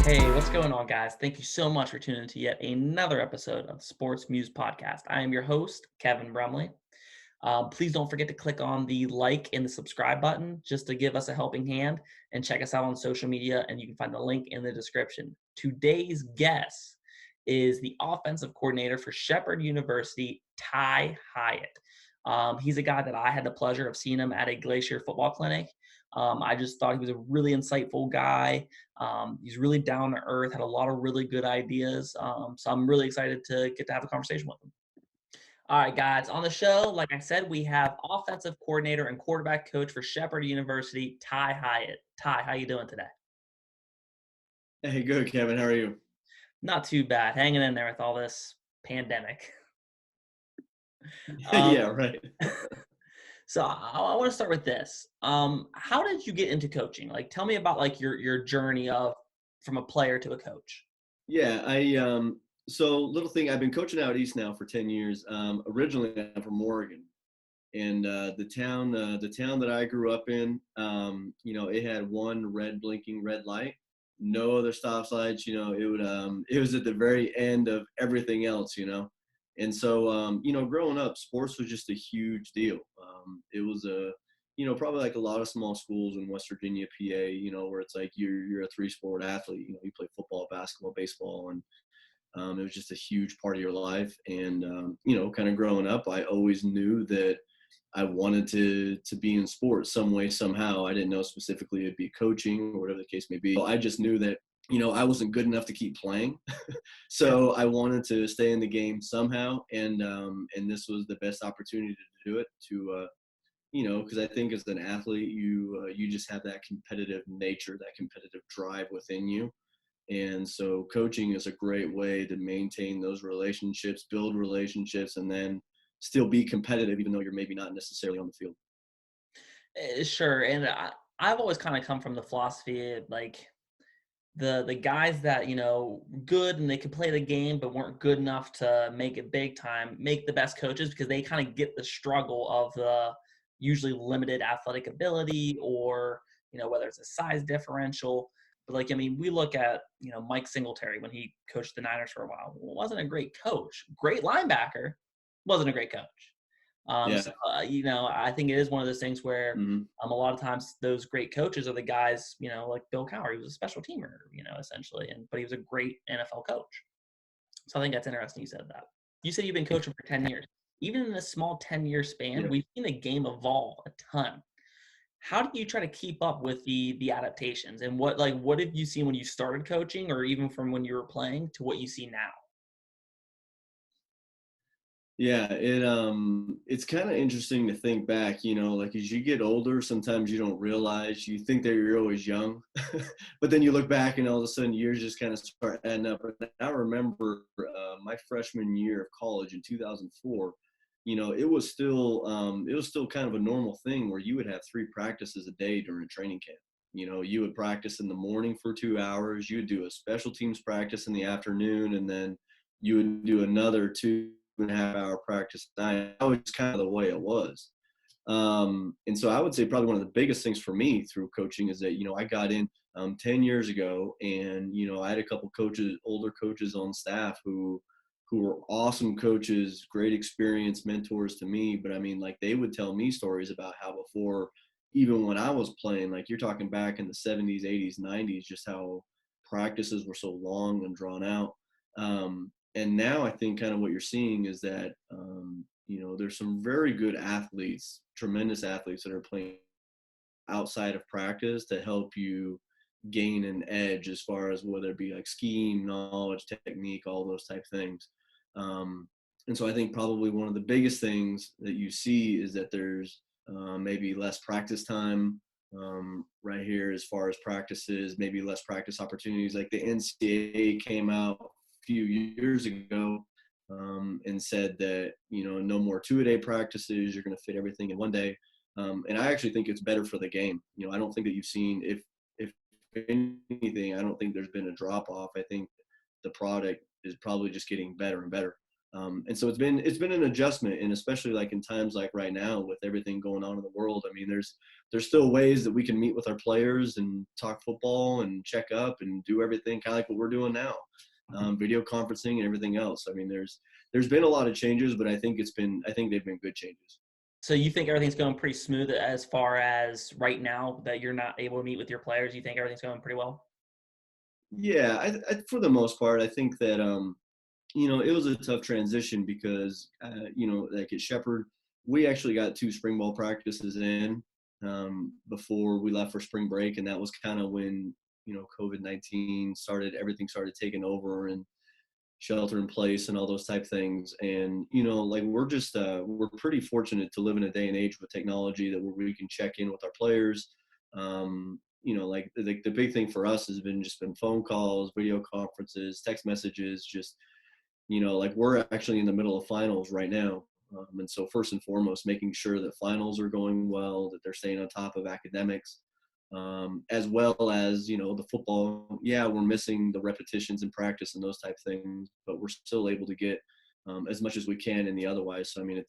Hey, what's going on, guys? Thank you so much for tuning in to yet another episode of the Sports Muse podcast. I am your host, Kevin Brumley. Please don't forget to click on the like and the subscribe button just to give us a helping hand, and check us out on social media, and you can find the link in the description. Today's guest is the offensive coordinator for Shepherd University, Tye Hiatt. He's a guy that I had the pleasure of seeing him at a Glacier football clinic. I just thought he was a really insightful guy. He's really down to earth, had a lot of really good ideas. So I'm really excited to get to have a conversation with him. All right, guys, on the show, like I said, we have offensive coordinator and quarterback coach for Shepherd University, Tye Hiatt. Tye, how you doing today? Hey, good, Kevin. How are you? Not too bad, hanging in there with all this pandemic. Yeah, Um, right. so I want to start with this. How did you get into coaching? Like, tell me about like your journey of from a player to a coach. Yeah, so little thing, I've been coaching out east now for 10 years. Originally I'm from Oregon, and the town that I grew up in, it had one red blinking red light, no other stop signs. It was at the very end of everything else. And so, growing up, sports was just a huge deal. It was probably like a lot of small schools in West Virginia, PA, where it's like you're a three-sport athlete. You play football, basketball, baseball, and it was just a huge part of your life. And kind of growing up, I always knew that I wanted to be in sports some way, somehow. I didn't know specifically it'd be coaching or whatever the case may be. I just knew that I wasn't good enough to keep playing, so I wanted to stay in the game somehow. And this was the best opportunity to do it. Because I think as an athlete, you just have that competitive nature, that competitive drive within you. And so coaching is a great way to maintain those relationships, build relationships, and then still be competitive, even though you're maybe not necessarily on the field. Sure, and I've always kind of come from the philosophy of, like, the guys that good and they could play the game but weren't good enough to make it big time make the best coaches, because they kind of get the struggle of the usually limited athletic ability, or whether it's a size differential. But like, I mean, we look at Mike Singletary when he coached the Niners for a while. Wasn't a great coach, great linebacker, wasn't a great coach. Yeah. I think it is one of those things where Hmm. a lot of times those great coaches are the guys, like Bill Cowher. He was a special teamer, essentially, but he was a great NFL coach. So I think that's interesting you said that. You said you've been coaching for 10 years. Even in a small 10-year span, Yeah. we've seen the game evolve a ton. How do you try to keep up with the adaptations, and what have you seen when you started coaching, or even from when you were playing to what you see now? Yeah, it's kind of interesting to think back, like as you get older, sometimes you don't realize, you think that you're always young, but then you look back and all of a sudden years just kind of start adding up. And I remember my freshman year of college in 2004, it was still kind of a normal thing where you would have 3 practices a day during training camp. You would practice in the morning for 2 hours, you would do a special teams practice in the afternoon, and then you would do another 2.5 hour practice a night. That was kind of the way it was. And so I would say probably one of the biggest things for me through coaching is that, I got in 10 years ago, and, I had a couple coaches, older coaches on staff who were awesome coaches, great experience mentors to me. But I mean, like, they would tell me stories about how before, even when I was playing, like you're talking back in the 70s, 80s, 90s, just how practices were so long and drawn out. And now I think kind of what you're seeing is that, there's some very good athletes, tremendous athletes that are playing outside of practice to help you gain an edge as far as whether it be like scheme, knowledge, technique, all those type things. And so I think probably one of the biggest things that you see is that there's maybe less practice time right here as far as practices, maybe less practice opportunities. Like the NCAA came out a few years ago and said that, no more 2-a-day practices, you're going to fit everything in one day. And I actually think it's better for the game. I don't think that you've seen, if anything, I don't think there's been a drop off. I think the product is probably just getting better and better. And so it's been an adjustment, and especially like in times like right now with everything going on in the world. I mean, there's still ways that we can meet with our players and talk football and check up and do everything kind of like what we're doing now, video conferencing and everything else. I mean, there's been a lot of changes, but I think they've been good changes. So you think everything's going pretty smooth as far as right now that you're not able to meet with your players? You think everything's going pretty well? Yeah, for the most part, I think that it was a tough transition because like at Shepherd, we actually got two spring ball practices in before we left for spring break, and that was kind of when COVID-19 started. Everything started taking over, and shelter in place and all those type things. And like we're pretty fortunate to live in a day and age with technology that where we can check in with our players. Like the big thing for us has been phone calls, video conferences, text messages, just like we're actually in the middle of finals right now. And so first and foremost, making sure that finals are going well, that they're staying on top of academics, as well as the football. Yeah, we're missing the repetitions in practice and those type things, but we're still able to get as much as we can in the otherwise. So I mean,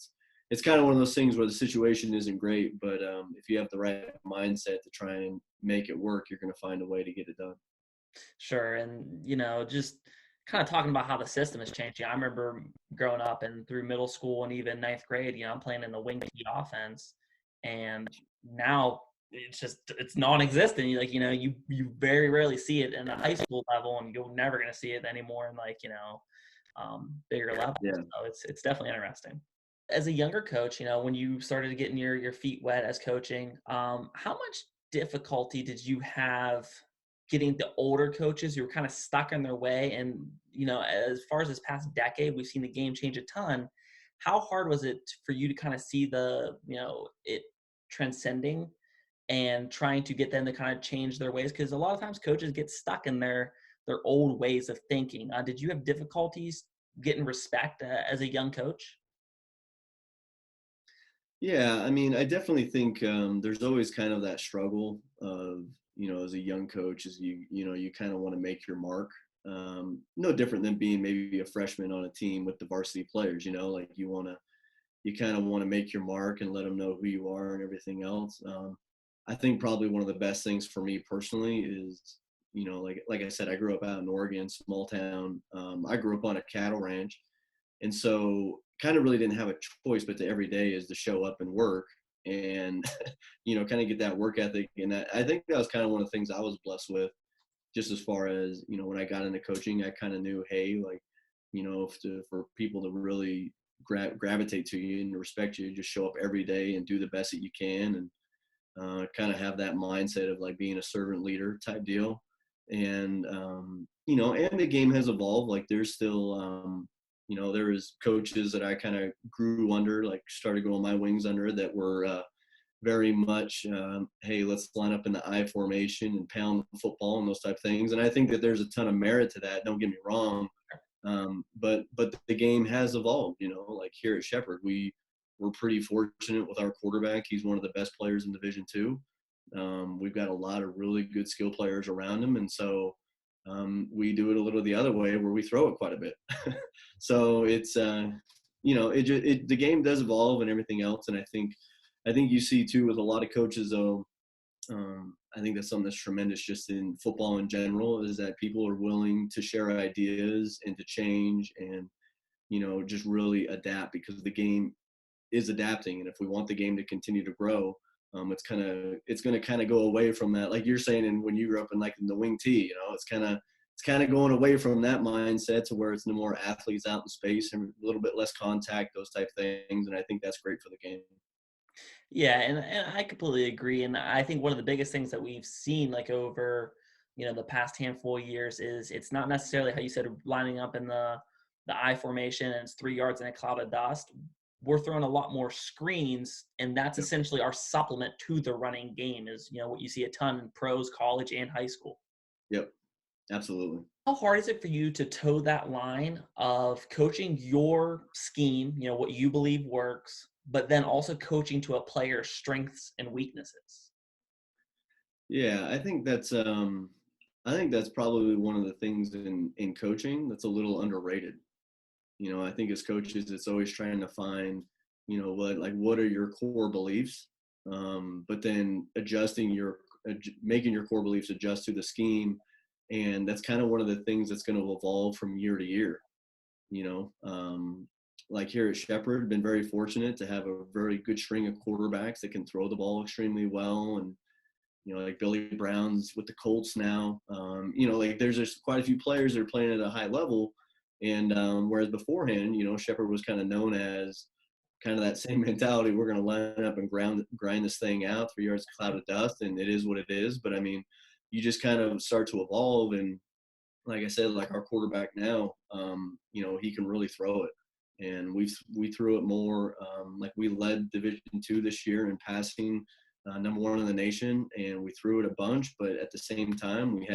it's kind of one of those things where the situation isn't great, but if you have the right mindset to try and make it work, you're going to find a way to get it done. Sure. And, just kind of talking about how the system is changing. I remember growing up and through middle school and even ninth grade, I'm playing in the wing T offense. And now it's non-existent. You very rarely see it in the high school level, and you're never going to see it anymore in bigger levels. Yeah. So it's definitely interesting. As a younger coach, when you started getting your feet wet as coaching, how much difficulty did you have getting the older coaches who were kind of stuck in their way? And, as far as this past decade, we've seen the game change a ton. How hard was it for you to kind of see it transcending and trying to get them to kind of change their ways? Because a lot of times coaches get stuck in their old ways of thinking. Did you have difficulties getting respect as a young coach? Yeah, I mean, I definitely think there's always kind of that struggle of, as a young coach, as you kind of want to make your mark. No different than being maybe a freshman on a team with the varsity players. Like you kind of want to make your mark and let them know who you are and everything else. I think probably one of the best things for me personally is, like I said, I grew up out in Oregon, small town. I grew up on a cattle ranch, and so kind of really didn't have a choice but to every day is to show up and work and kind of get that work ethic. And I think that was kind of one of the things I was blessed with, just as far as when I got into coaching. I kind of knew, hey, like for people to really gravitate to you and respect you, just show up every day and do the best that you can, and kind of have that mindset of like being a servant leader type deal. And and the game has evolved. Like there's still there was coaches that I kind of grew under, like started going my wings under, that were very much hey, let's line up in the I formation and pound the football and those type of things. And I think that there's a ton of merit to that, don't get me wrong. But the game has evolved. Like here at Shepherd, we're pretty fortunate with our quarterback. He's one of the best players in Division Two. We've got a lot of really good skill players around him, and so we do it a little the other way, where we throw it quite a bit. So it's the game does evolve and everything else. And I think you see too with a lot of coaches, though. I think that's something that's tremendous just in football in general, is that people are willing to share ideas and to change and just really adapt, because the game is adapting. And if we want the game to continue to grow, it's going to kind of go away from that, like you're saying. And when you grew up in the wing T, it's kind of going away from that mindset to where it's no more athletes out in space and a little bit less contact, those type of things. And I think that's great for the game. Yeah, and I completely agree. And I think one of the biggest things that we've seen like over, the past handful of years is it's not necessarily how you said lining up in the I formation and it's 3 yards in a cloud of dust. We're throwing a lot more screens, and that's Yep. essentially our supplement to the running game is, what you see a ton in pros, college, and high school. Yep. Absolutely. How hard is it for you to toe that line of coaching your scheme, what you believe works, but then also coaching to a player's strengths and weaknesses? Yeah, I think that's probably one of the things in coaching that's a little underrated. I think as coaches, it's always trying to find, what are your core beliefs, but then making your core beliefs adjust to the scheme, and that's kind of one of the things that's going to evolve from year to year. You know, like here at Shepherd, been very fortunate to have a very good string of quarterbacks that can throw the ball extremely well, and like Billy Brown's with the Colts now. Like there's just quite a few players that are playing at a high level. And whereas beforehand, Shepard was kind of known as kind of that same mentality. We're going to line up and grind this thing out, 3 yards a cloud of dust, and it is what it is. But I mean, you just kind of start to evolve. And like I said, like our quarterback now, he can really throw it. And we threw it more. Like we led Division II this year in passing, number one in the nation, and we threw it a bunch. But at the same time, we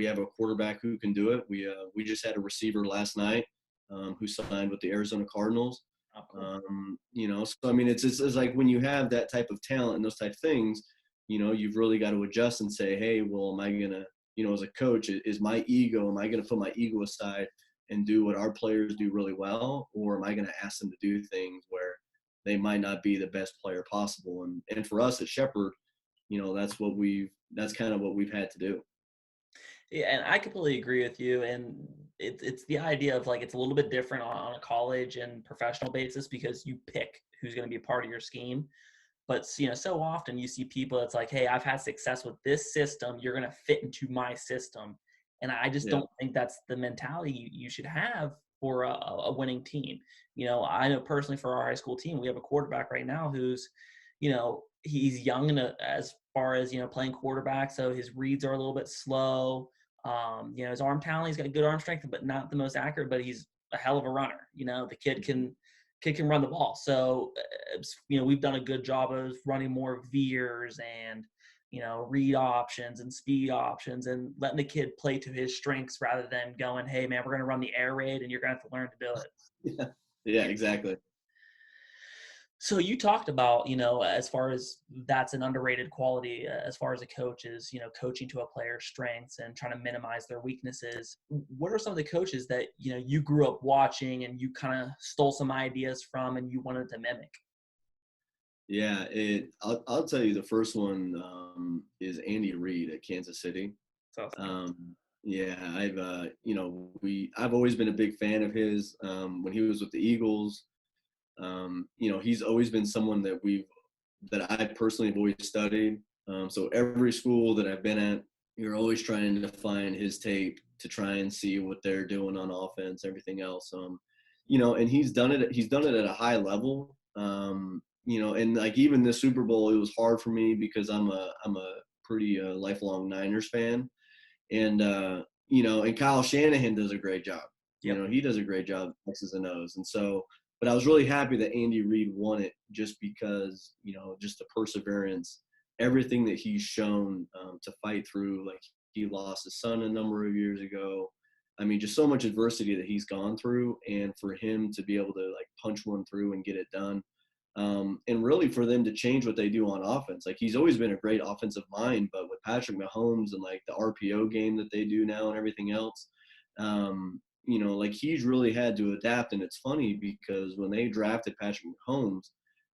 have a quarterback who can do it. We just had a receiver last night who signed with the Arizona Cardinals. Oh, cool. So I mean, it's like when you have that type of talent and those type of things, you've really got to adjust and say, hey, well, am I gonna, as a coach, is my ego, am I gonna put my ego aside and do what our players do really well, or am I gonna ask them to do things where they might not be the best player possible? And for us at Shepherd, that's kind of what we've had to do. Yeah, and I completely agree with you. And it's the idea of like it's a little bit different on a college and professional basis because you pick who's going to be a part of your scheme. But so often you see people that's like, hey, I've had success with this system. You're going to fit into my system. And I just Yeah. don't think that's the mentality you should have for a winning team. I know personally for our high school team, we have a quarterback right now who's, he's young as far as, playing quarterback. So his reads are a little bit slow. His arm talent, he's got good arm strength, but not the most accurate, but he's a hell of a runner. The kid can run the ball. So, we've done a good job of running more veers and, read options and speed options and letting the kid play to his strengths rather than going, hey, man, we're going to run the air raid and you're going to have to learn to do it. Yeah. Yeah, exactly. So you talked about, as far as that's an underrated quality, as far as a coach is, coaching to a player's strengths and trying to minimize their weaknesses. What are some of the coaches that, you grew up watching and you kind of stole some ideas from and you wanted to mimic? Yeah, I'll tell you the first one is Andy Reid at Kansas City. So, Yeah, I've always been a big fan of his. When he was with the Eagles, he's always been someone that I personally have always studied. So every school that I've been at, you're always trying to find his tape to try and see what they're doing on offense, everything else. And he's done it. He's done it at a high level. And like even this Super Bowl, it was hard for me because I'm a pretty lifelong Niners fan, and Kyle Shanahan does a great job. yep. He does a great job, X's and O's, and so. But I was really happy that Andy Reid won it just because just the perseverance, everything that he's shown to fight through. Like he lost his son a number of years ago. I mean, just so much adversity that he's gone through, and for him to be able to like punch one through and get it done, and really for them to change what they do on offense. Like he's always been a great offensive mind, but with Patrick Mahomes and like the RPO game that they do now and everything else, like he's really had to adapt. And it's funny because when they drafted Patrick Mahomes,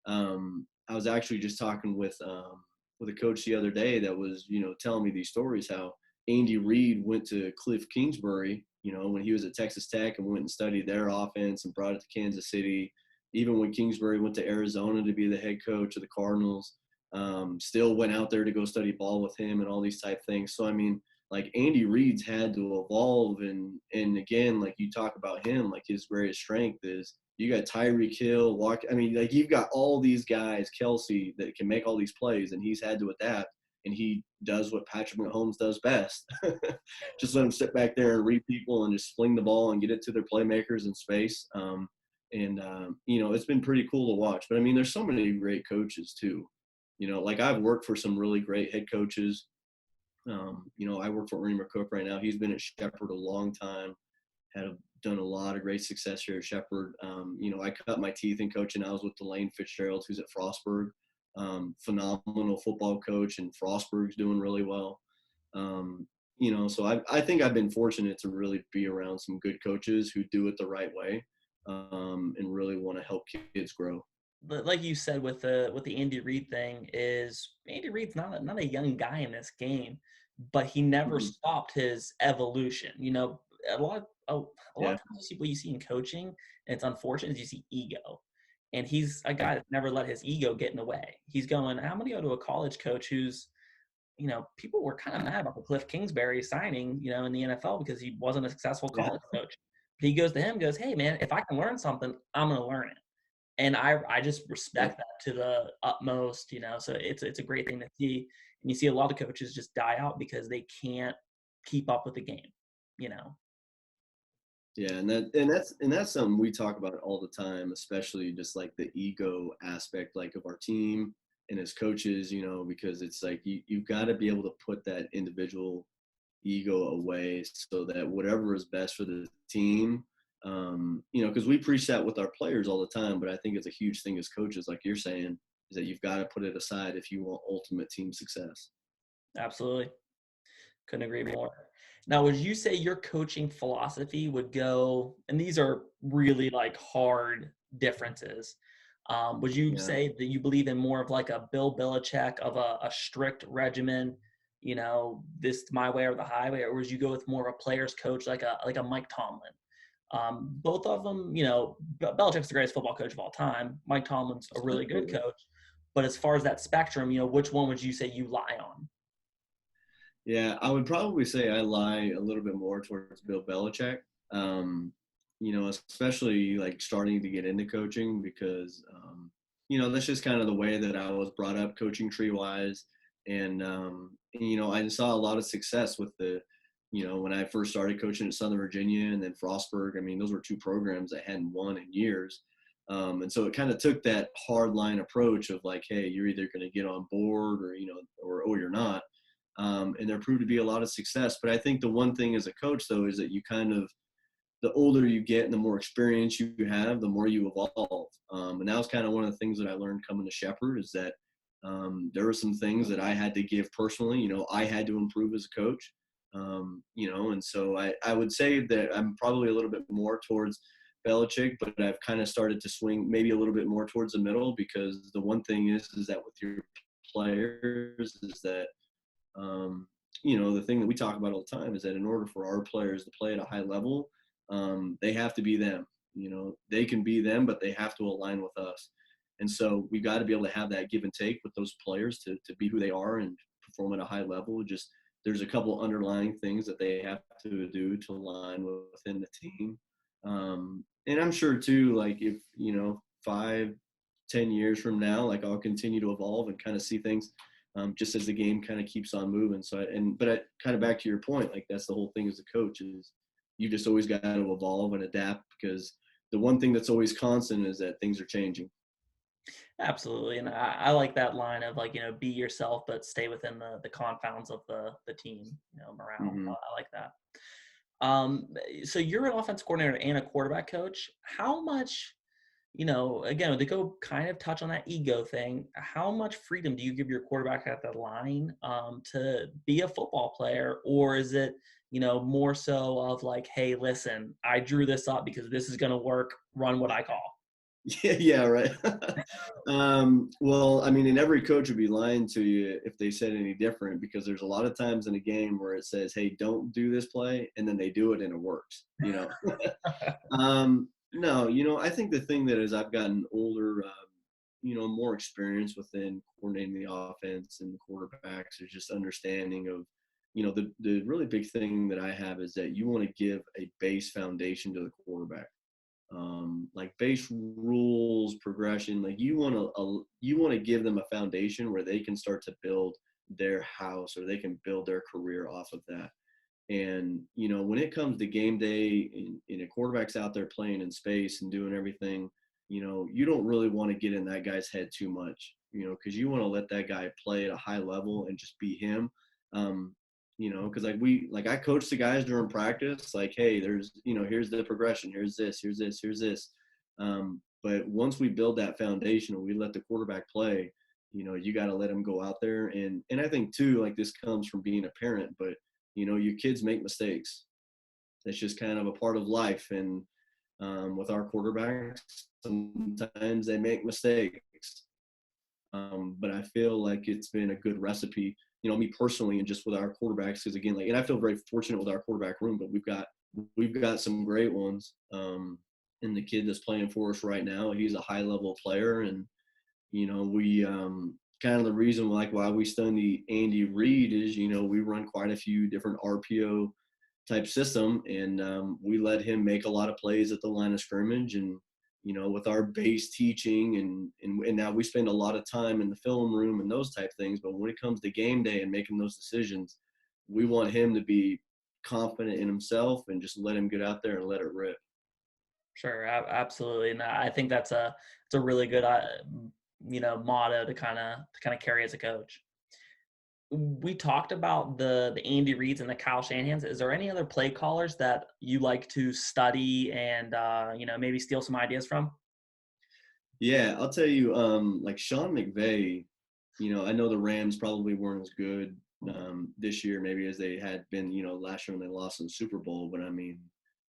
I was actually just talking with a coach the other day that was telling me these stories how Andy Reid went to Cliff Kingsbury, when he was at Texas Tech, and went and studied their offense and brought it to Kansas City. Even when Kingsbury went to Arizona to be the head coach of the Cardinals, still went out there to go study ball with him and all these type things. So I mean, like Andy Reid's had to evolve, and again, like you talk about him, like his greatest strength is you got Tyreek Hill, walk. I mean, like you've got all these guys, Kelsey, that can make all these plays, and he's had to adapt. And he does what Patrick Mahomes does best. Just let him sit back there and read people and just fling the ball and get it to their playmakers in space. It's been pretty cool to watch. But I mean, there's so many great coaches too. Like I've worked for some really great head coaches. I work for Ernie McCook right now. He's been at Shepherd a long time. Done a lot of great success here at Shepherd. I cut my teeth in coaching. I was with Delane Fitzgerald, who's at Frostburg. Phenomenal football coach, and Frostburg's doing really well. So I think I've been fortunate to really be around some good coaches who do it the right way. and really want to help kids grow. But like you said with the Andy Reid thing, is Andy Reid's not a young guy in this game, but he never Mhm. stopped his evolution. A lot a lot Yeah, of times you see what you see in coaching, and it's unfortunate, is you see ego. And he's a guy that never let his ego get in the way. He's going, I'm gonna go to a college coach who's, people were kind of mad about the Cliff Kingsbury signing, in the NFL because he wasn't a successful yeah, college coach. But he goes to him, goes, hey man, if I can learn something, I'm gonna learn it. And I just yeah. respect that to the utmost, so it's a great thing to see. And you see a lot of coaches just die out because they can't keep up with the game, you know. Yeah, and that's something we talk about all the time, especially just like the ego aspect, like of our team and as coaches, because it's like you've got to be able to put that individual ego away so that whatever is best for the team, because we preach that with our players all the time, but I think it's a huge thing as coaches, like you're saying, is that you've got to put it aside if you want ultimate team success. Absolutely. Couldn't agree more. Now, would you say your coaching philosophy would go, and these are really like hard differences. Would you Yeah. say that you believe in more of like a Bill Belichick of a strict regimen, this my way or the highway, or would you go with more of a player's coach like a Mike Tomlin? Both of them, Belichick's the greatest football coach of all time. Mike Tomlin's a really good Absolutely. coach. But as far as that spectrum, which one would you say you lie on? Yeah, I would probably say I lie a little bit more towards Bill Belichick. Um, especially like starting to get into coaching because that's just kind of the way that I was brought up coaching tree wise. And I saw a lot of success with when I first started coaching at Southern Virginia and then Frostburg. I mean, those were two programs that hadn't won in years. And so it kind of took that hard line approach of like, hey, you're either going to get on board or you're not, and there proved to be a lot of success. But I think the one thing as a coach, though, is that you kind of, the older you get and the more experience you have, the more you evolve. And that was kind of one of the things that I learned coming to Shepherd is that there were some things that I had to give personally. I had to improve as a coach. And so I would say that I'm probably a little bit more towards Belichick, but I've kind of started to swing maybe a little bit more towards the middle because the one thing is that with your players is that the thing that we talk about all the time is that in order for our players to play at a high level, they have to be them. They can be them, but they have to align with us. And so we've got to be able to have that give and take with those players to be who they are and perform at a high level. Just there's a couple underlying things that they have to do to align within the team. And I'm sure too, like if 5, 10 years from now, like I'll continue to evolve and kind of see things just as the game kind of keeps on moving. But kind of back to your point, like that's the whole thing as a coach is you just always got to evolve and adapt because the one thing that's always constant is that things are changing. Absolutely, and I like that line of like be yourself, but stay within the confounds of the team, morale. Mm-hmm. I like that. So you're an offense coordinator and a quarterback coach. How much, again, to go kind of touch on that ego thing, how much freedom do you give your quarterback at the line to be a football player, or is it more so of like, hey, listen, I drew this up because this is going to work. Run what I call. Yeah, yeah, right. Well, I mean, and every coach would be lying to you if they said any different because there's a lot of times in a game where it says, "Hey, don't do this play," and then they do it and it works. No, I think the thing that as I've gotten older, more experience within coordinating the offense and the quarterbacks is just understanding of, the really big thing that I have is that you want to give a base foundation to the quarterback, like base rules, progression. Like you want to give them a foundation where they can start to build their house or they can build their career off of that. And when it comes to game day and a quarterback's out there playing in space and doing everything, you don't really want to get in that guy's head too much, because you want to let that guy play at a high level and just be him. Because like I coach the guys during practice, like, hey, there's here's the progression, here's this, here's this, here's this. But once we build that foundation and we let the quarterback play, you got to let him go out there. And I think too, like this comes from being a parent, but your kids make mistakes. That's just kind of a part of life. And with our quarterbacks. Sometimes they make mistakes, but I feel like it's been a good recipe. Me personally, and just with our quarterbacks, because again, and I feel very fortunate with our quarterback room, but we've got some great ones. And the kid that's playing for us right now, he's a high level player, and we kind of the reason why we study Andy Reid is we run quite a few different RPO type system, and we let him make a lot of plays at the line of scrimmage, and with our base teaching, and now we spend a lot of time in the film room and those type things. But when it comes to game day and making those decisions, we want him to be confident in himself and just let him get out there and let it rip. Sure, absolutely, and I think it's a really good motto to kind of carry as a coach. We talked about the Andy Reids and the Kyle Shanahans. Is there any other play callers that you like to study and maybe steal some ideas from? Yeah, I'll tell you, like Sean McVay, I know the Rams probably weren't as good this year, maybe as they had been, last year when they lost in the Super Bowl. But I mean,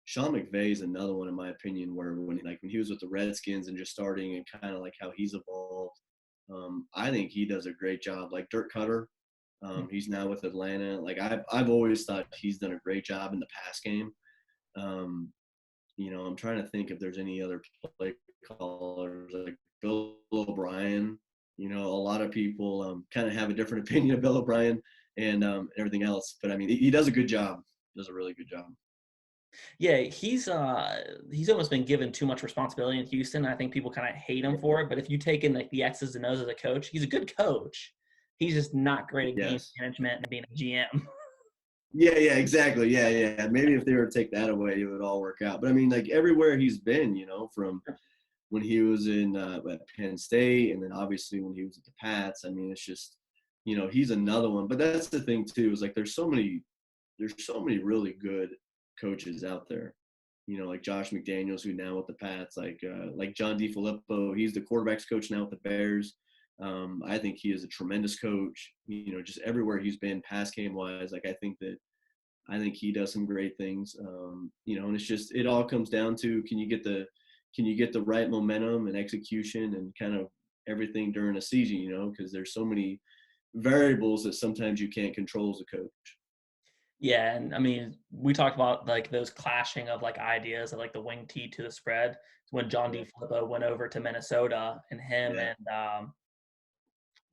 Sean McVay is another one, in my opinion, where when he was with the Redskins and just starting and kind of like how he's evolved, I think he does a great job. Like Dirk Cutter, he's now with Atlanta. Like I've always thought he's done a great job in the pass game. Um, I'm trying to think if there's any other play callers like Bill O'Brien. A lot of people kind of have a different opinion of Bill O'Brien and everything else, but I mean, he does a good job. Does a really good job. Yeah, he's almost been given too much responsibility in Houston. I think people kind of hate him for it. But if you take in like the X's and O's as a coach, he's a good coach. He's just not great at game Yes. management and being a GM. Yeah, exactly. Yeah. Maybe if they were to take that away, it would all work out. But I mean, like everywhere he's been, from when he was in at Penn State, and then obviously when he was at the Pats. I mean, it's just, he's another one. But that's the thing too, is like there's so many really good coaches out there. Like Josh McDaniels, who now with the Pats, like John DeFilippo, he's the quarterbacks coach now with the Bears. I think he is a tremendous coach. Just everywhere he's been, pass game wise, I think he does some great things. And it's just it all comes down to can you get the right momentum and execution and kind of everything during a season, because there's so many variables that sometimes you can't control as a coach. Yeah, and I mean, we talked about like those clashing of like ideas of like the wing T to the spread. When John Yeah, DeFilippo went over to Minnesota, and him yeah, and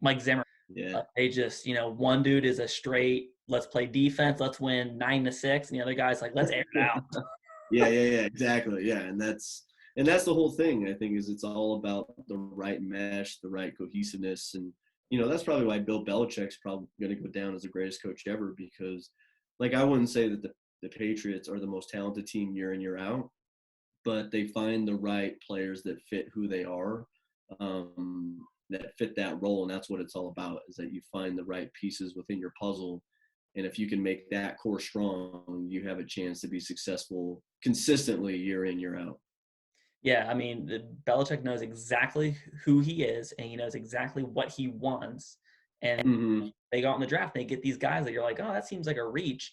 Mike Zimmer, yeah, they just one dude is a straight let's play defense, let's win 9-6, and the other guy's like let's air it out. yeah, exactly. Yeah, and that's the whole thing. I think is it's all about the right mesh, the right cohesiveness, and that's probably why Bill Belichick's probably going to go down as the greatest coach ever because, like, I wouldn't say that the Patriots are the most talented team year in year out, but they find the right players that fit who they are, that fit that role, and that's what it's all about. Is that you find the right pieces within your puzzle, and if you can make that core strong, you have a chance to be successful consistently year in year out. Yeah, I mean, Belichick knows exactly who he is, and he knows exactly what he wants. And Mm-hmm. they go out in the draft, and they get these guys that you're like, oh, that seems like a reach,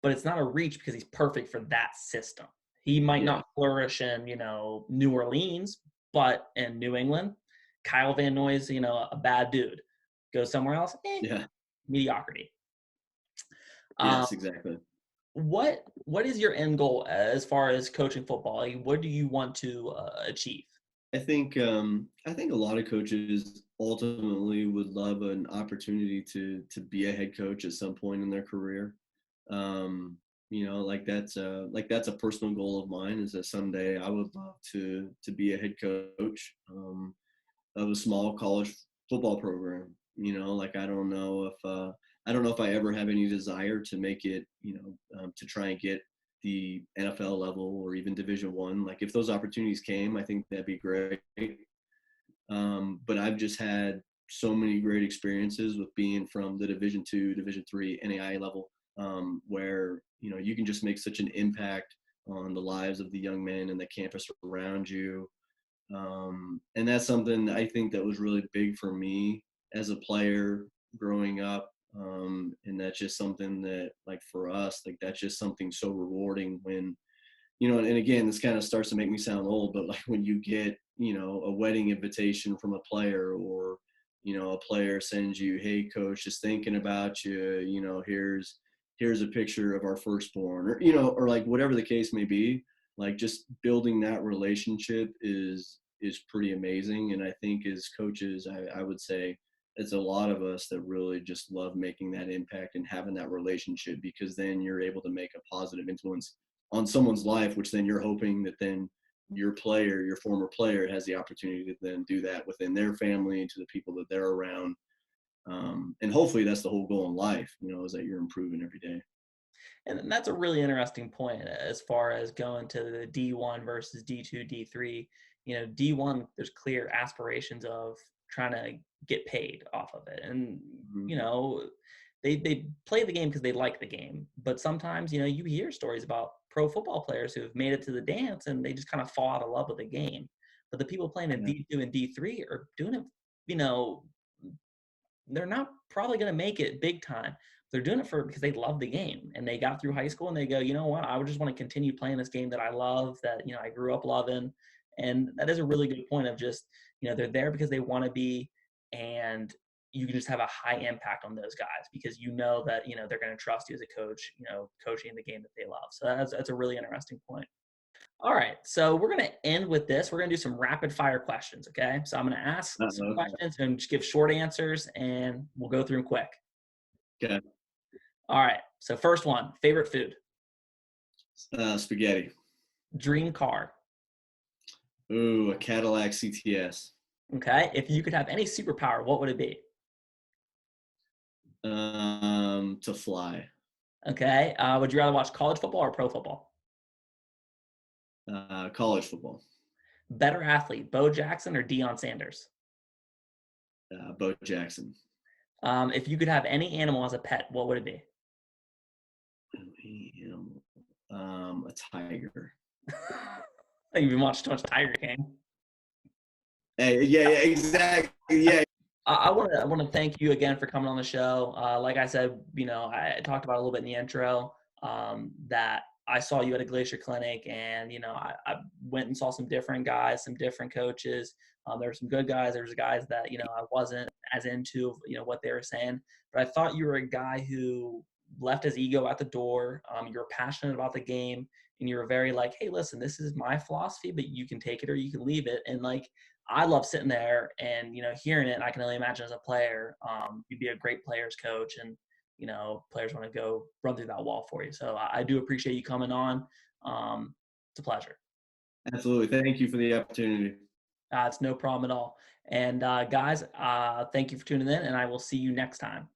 but it's not a reach because he's perfect for that system. He might Yeah, not flourish in, New Orleans, but in New England, Kyle Van Noy's, a bad dude. Goes somewhere else, yeah, mediocrity. Um, yes, exactly. what is your end goal as far as coaching football? Like, what do you want to achieve? I think a lot of coaches ultimately would love an opportunity to be a head coach at some point in their career. Like that's a personal goal of mine is that someday I would love to be a head coach of a small college football program. Like I don't know if I ever have any desire to make it, to try and get the NFL level or even Division One. Like if those opportunities came, I think that'd be great. But I've just had so many great experiences with being from the Division Two, Division Three, NAIA level, where you can just make such an impact on the lives of the young men and the campus around you. And that's something I think that was really big for me as a player growing up. And that's just something that, like for us, like that's just something so rewarding when you know, and again, this kind of starts to make me sound old, but like when you get, you know, a wedding invitation from a player, or, you know, a player sends you, hey coach, just thinking about you, you know, here's a picture of our firstborn, or, you know, or like whatever the case may be, like just building that relationship is pretty amazing. And I think as coaches, I would say it's a lot of us that really just love making that impact and having that relationship, because then you're able to make a positive influence on someone's life, which then you're hoping that then your player, your former player, has the opportunity to then do that within their family and to the people that they're around. And hopefully that's the whole goal in life, you know, is that you're improving every day. And that's a really interesting point as far as going to the D1 versus D2, D3. You know, D1, there's clear aspirations of trying to get paid off of it. And, Mhm. you know, they play the game because they like the game. But sometimes, you know, you hear stories about pro football players who have made it to the dance and they just kind of fall out of love with the game. But the people playing in Yeah. D2 and D3 are doing it, you know, they're not probably going to make it big time. They're doing it because they love the game and they got through high school and they go, you know what, I would just want to continue playing this game that I love, that, you know, I grew up loving. And that is a really good point of just, you know, they're there because they want to be, and you can just have a high impact on those guys because you know that, you know, they're going to trust you as a coach, you know, coaching the game that they love. So that's a really interesting point. All right. So we're going to end with this. We're going to do some rapid fire questions. Okay. So I'm going to ask some Okay. questions and just give short answers and we'll go through them quick. Okay. All right. So first one, favorite food, Spaghetti. dream car. Ooh, a Cadillac CTS. Okay. If you could have any superpower, what would it be? To fly. Okay. Would you rather watch college football or pro football? College football. Better athlete, Bo Jackson or Deion Sanders? Bo Jackson. If you could have any animal as a pet, what would it be? A tiger. You've been watching too much Tiger King. Hey, yeah, yeah, exactly. Yeah. I want to thank you again for coming on the show. Like I said, you know, I talked about a little bit in the intro that I saw you at a Glacier Clinic, and you know, I went and saw some different guys, some different coaches. There were some good guys. There was guys that, you know, I wasn't as into, you know, what they were saying, but I thought you were a guy who left his ego at the door. You were passionate about the game, and you were very like, hey, listen, this is my philosophy, but you can take it or you can leave it, and like I love sitting there and, you know, hearing it. And I can only imagine as a player, you'd be a great players coach, and, you know, players want to go run through that wall for you. So I do appreciate you coming on. It's a pleasure. Absolutely. Thank you for the opportunity. It's no problem at all. And guys, thank you for tuning in, and I will see you next time.